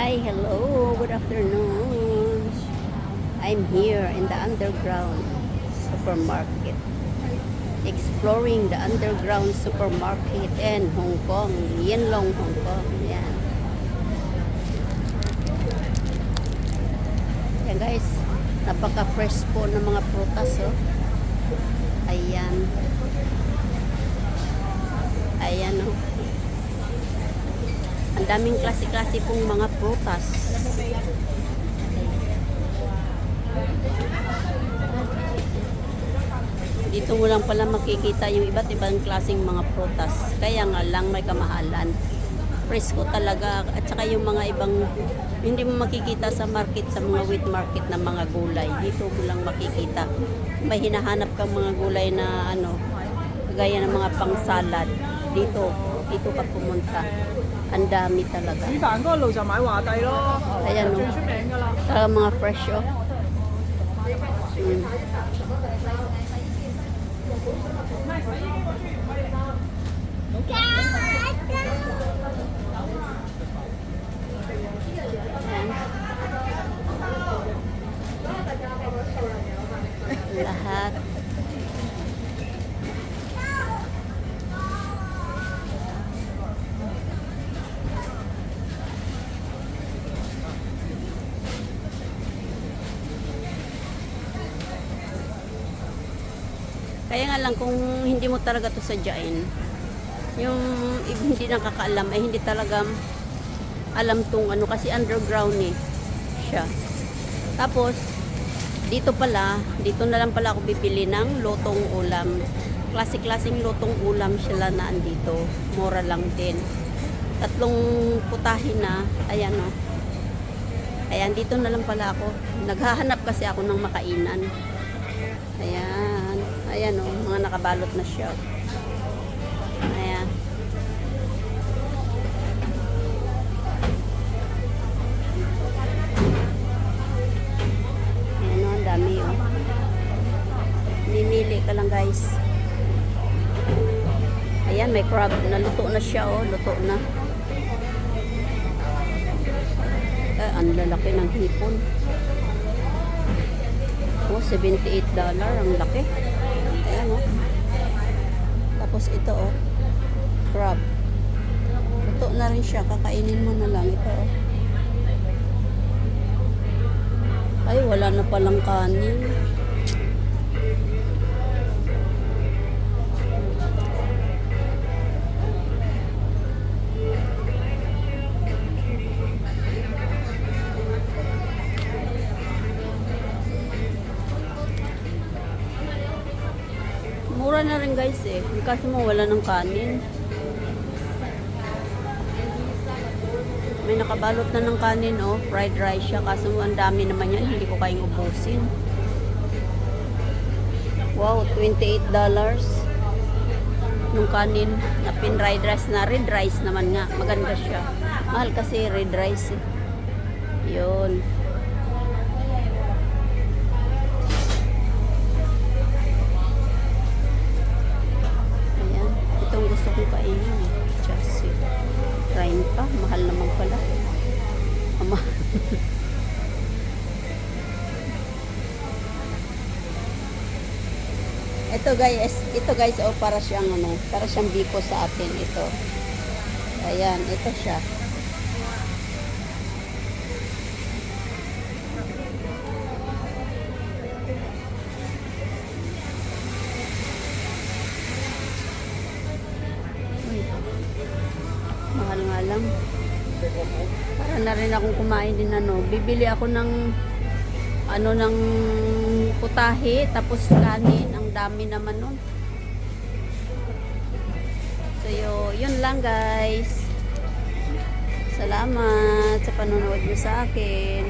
Hi, hello, good afternoon. I'm here in the underground supermarket, exploring the underground supermarket in Hong Kong, Yanlong, Hong Kong. Yan. Yan guys, napaka-fresh po ng mga prutas, oh. Ayan. Ayan, oh. Ang daming klase-klase pong mga prutas. Dito mo lang pala makikita yung iba't ibang klaseng mga prutas. Kaya nga lang may kamahalan. Fresco talaga. At saka yung mga ibang hindi mo makikita sa market, sa mga wheat market na mga gulay. Dito mo lang makikita. May hinahanap kang mga gulay na ano, gaya ng mga pang-salad. Dito ka pumunta. Ang dami talaga. Ayan o. Talaga mga fresh o. Lahat. Kaya nga lang kung hindi mo talaga to sadyain, yung hindi nakakaalam ay hindi talaga alam tong ano, kasi underground eh siya. Tapos dito na lang pala ako bibili ng lutong ulam. Klase-klaseng lutong ulam sila na andito. Mura lang din. 3 putahin na. Ayan o. Ayan, dito na lang pala ako. Naghahanap kasi ako ng makainan. Ayan. Ayan o, mga nakabalot na siya. Ayan. Ayan o, ang dami o. Mimili ka lang guys. Ayan, may crab. Naluto na siya o, luto na. Ang lalaki ng hipon. Oh, $78. Ang laki. Ayan o. Tapos ito o. Crab. Luto na rin siya. Kakainin mo na lang. Ito o. Ay, wala na palang kanin. Mura na rin guys eh. Kasi mo wala ng kanin. May nakabalot na ng kanin oh. Fried rice siya. Kaso ang dami naman yan. Hindi ko kayang ubusin. Wow, $28 nung kanin na pin-fried rice na. Red rice naman nga. Maganda siya. Mahal kasi red rice eh. Yun. Gusto kong kainin eh. Chassis. 30. Mahal naman pala. Ito guys, oh, para siyang ano, para siyang biko sa atin ito. Ayan, ito siya. Mahal nga lang. Para na rin akong kumain din ano. Bibili ako ng ano, ng putahe tapos kanin. Ang dami naman nun. So yun lang guys. Salamat sa panonood nyo sa akin.